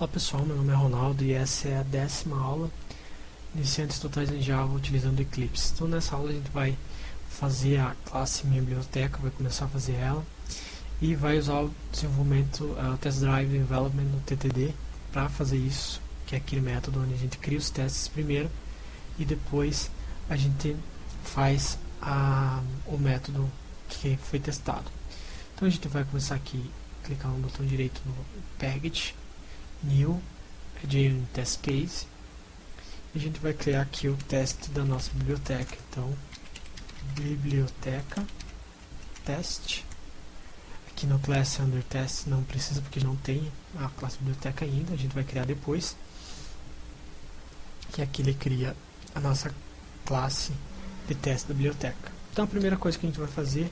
Olá pessoal, meu nome é Ronaldo e essa é a 10ª aula Iniciantes Totais em Java utilizando Eclipse. Então nessa aula a gente vai fazer a classe Minha Biblioteca, vai começar a fazer ela e vai usar o desenvolvimento, o Test Drive Development no TTD para fazer isso, que é aquele método onde a gente cria os testes primeiro e depois a gente faz o método que foi testado. Então a gente vai começar aqui, clicar no botão direito no Package, New, JUnit Test Case, e a gente vai criar aqui o teste da nossa biblioteca. Então, biblioteca test. Aqui no class under test não precisa porque não tem a classe biblioteca ainda, a gente vai criar depois. E aqui ele cria a nossa classe de teste da biblioteca. Então a primeira coisa que a gente vai fazer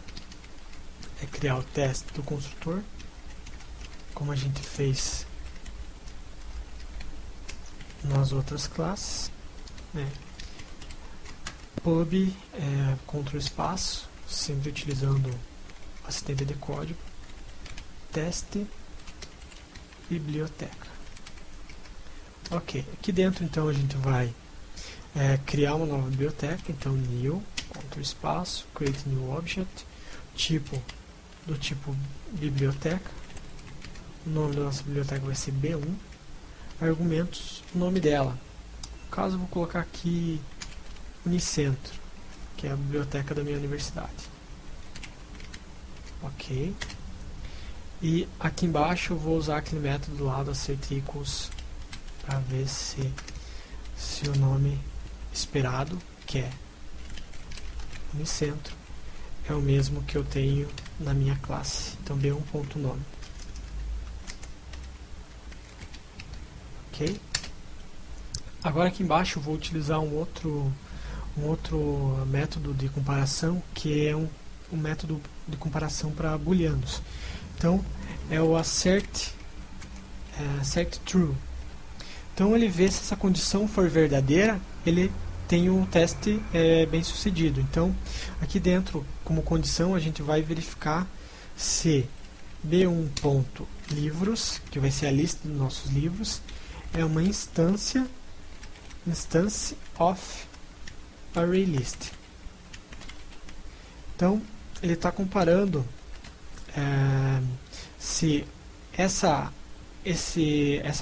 é criar o teste do construtor, como a gente fez nas outras classes, né? Pub, Ctrl espaço, sempre utilizando o assistente de código, teste, biblioteca. Ok, aqui dentro então a gente vai criar uma nova biblioteca, então new, Ctrl espaço, create new object, tipo do tipo biblioteca, o nome da nossa biblioteca vai ser B1, argumentos, o nome dela. No caso eu vou colocar aqui Unicentro, que é a biblioteca da minha universidade. Ok. E aqui embaixo eu vou usar aquele método lá do assert equals para ver se o nome esperado, que é Unicentro, é o mesmo que eu tenho na minha classe. Então B1.nome. Ok? Agora aqui embaixo eu vou utilizar um outro método de comparação, que é um método de comparação para booleanos. Então é o assert true. Então ele vê se essa condição for verdadeira, ele tem um teste bem sucedido. Então aqui dentro, como condição, a gente vai verificar se b1.livros, que vai ser a lista dos nossos livros, é uma instance of ArrayList. Então ele está comparando se essa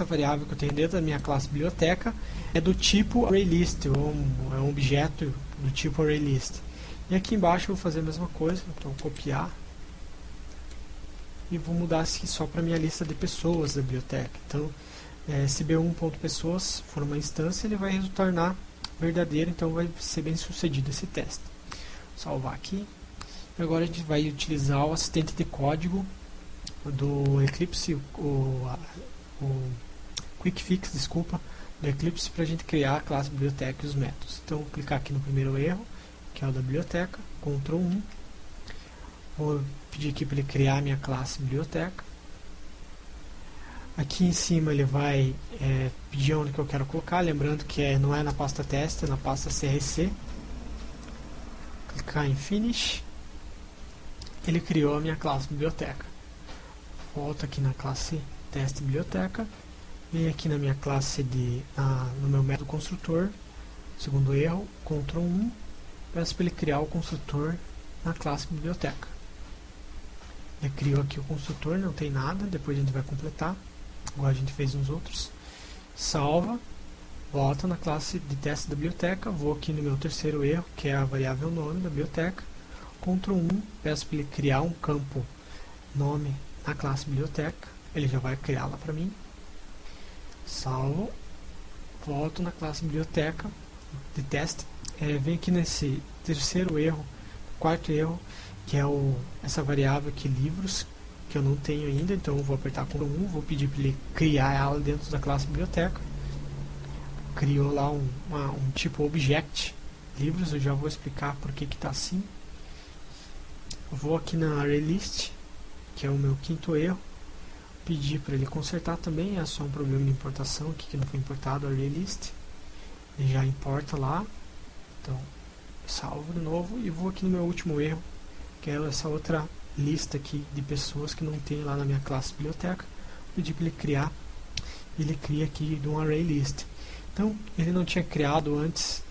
variável que eu tenho dentro da minha classe biblioteca é do tipo ArrayList, ou é um objeto do tipo ArrayList. E aqui embaixo eu vou fazer a mesma coisa, então copiar e vou mudar aqui só para a minha lista de pessoas da biblioteca. Então se b1.pessoas for uma instância, ele vai retornar verdadeiro, então vai ser bem sucedido esse teste. Salvar aqui. Agora a gente vai utilizar o assistente de código do Eclipse, o Quick Fix, desculpa, do Eclipse, para a gente criar a classe biblioteca e os métodos. Então vou clicar aqui no primeiro erro, que é o da biblioteca, Ctrl 1. Vou pedir aqui para ele criar a minha classe biblioteca. Aqui em cima ele vai pedir onde que eu quero colocar, lembrando que não é na pasta teste, é na pasta CRC. Clicar em Finish. Ele criou a minha classe biblioteca. Volto aqui na classe teste biblioteca. Venho aqui na minha classe no meu método construtor. Segundo erro, Ctrl 1. Peço para ele criar o construtor na classe biblioteca. Ele criou aqui o construtor, não tem nada, depois a gente vai completar, igual a gente fez nos outros. Salva, volta na classe de teste da biblioteca, vou aqui no meu terceiro erro, que é a variável nome da biblioteca, Ctrl 1, peço para ele criar um campo nome na classe biblioteca, ele já vai criá-la para mim. Salvo, volto na classe biblioteca de teste, venho aqui nesse terceiro erro, quarto erro, que é essa variável aqui, livros, que eu não tenho ainda, então eu vou apertar Ctrl 1, vou pedir para ele criar ela dentro da classe biblioteca. Criou lá um tipo object, livros, eu já vou explicar por que está assim. Eu vou aqui na ArrayList, que é o meu quinto erro, pedir para ele consertar também, é só um problema de importação aqui que não foi importado a ArrayList. Ele já importa lá, então salvo de novo e vou aqui no meu último erro, que é essa outra lista aqui de pessoas que não tem lá na minha classe biblioteca. Pedir para ele criar ele cria aqui de um array list. Então ele não tinha criado antes.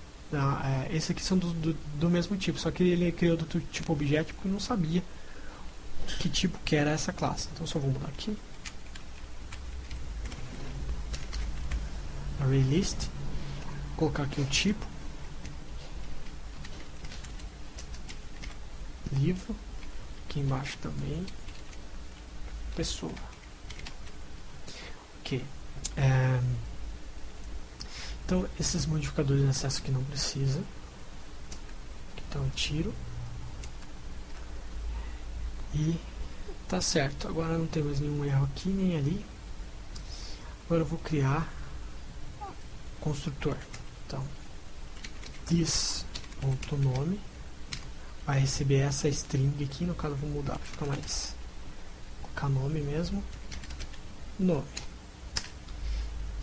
Esses aqui são do mesmo tipo, só que ele criou do tipo objeto porque não sabia que tipo que era essa classe. Então só vou mudar aqui, array list, colocar aqui o tipo, livro, aqui embaixo também, pessoa. Ok. Então esses modificadores de acesso aqui não precisa, então eu tiro e tá certo. Agora não tem mais nenhum erro aqui nem ali. Agora eu vou criar construtor. Então this.nome vai receber essa string aqui, no caso eu vou mudar para ficar mais, colocar nome mesmo, nome.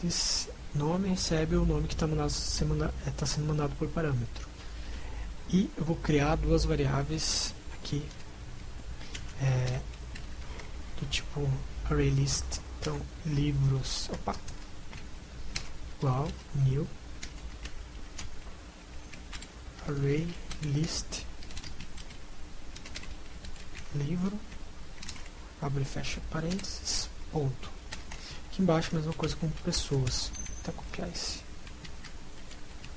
This nome recebe o nome que está sendo mandado por parâmetro. E eu vou criar duas variáveis aqui do tipo ArrayList. Então livros, igual new ArrayList livro, abre e fecha parênteses, ponto. Aqui embaixo a mesma coisa com pessoas. Vou até copiar esse.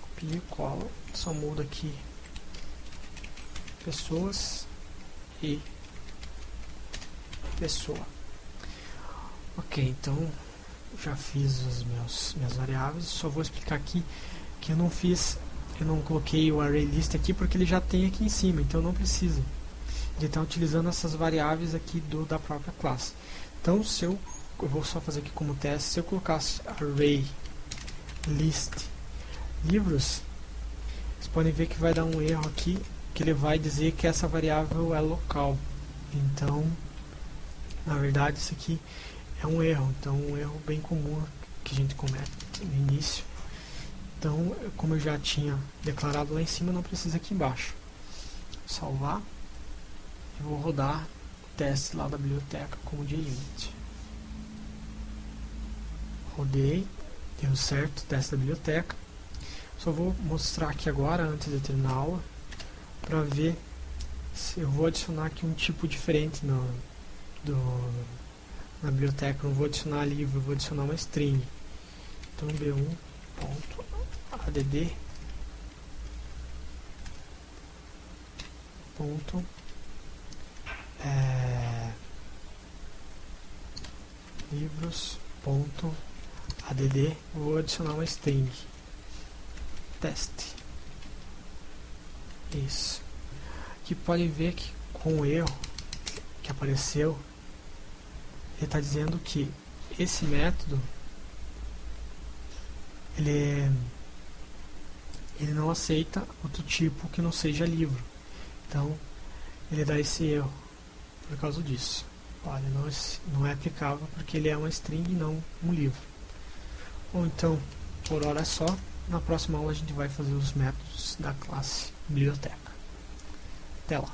Copio e colo, só muda aqui pessoas e pessoa. Ok, então já fiz as minhas variáveis. Só vou explicar aqui que eu não coloquei o ArrayList aqui porque ele já tem aqui em cima, então não precisa. Ele está utilizando essas variáveis aqui da própria classe. Então se eu vou só fazer aqui como teste, se eu colocasse ArrayList livros, vocês podem ver que vai dar um erro aqui, que ele vai dizer que essa variável é local. Então, na verdade, isso aqui é um erro. Então, um erro bem comum que a gente comete no início. Então, como eu já tinha declarado lá em cima, não precisa aqui embaixo. Salvar. E vou rodar o teste lá da biblioteca como JUnit. Rodei, deu certo o teste da biblioteca. Só vou mostrar aqui agora, antes de terminar a aula, para ver se eu vou adicionar aqui um tipo diferente na biblioteca. Não vou adicionar livro, vou adicionar uma string. Então b1.add livros.add, vou adicionar uma string teste. Isso. Aqui podem ver que com o erro que apareceu, ele está dizendo que esse método ele não aceita outro tipo que não seja livro. Então ele dá esse erro por causa disso. Olha, não é aplicável porque ele é uma string e não um livro. Ou então, por hora é só. Na próxima aula a gente vai fazer os métodos da classe biblioteca. Até lá!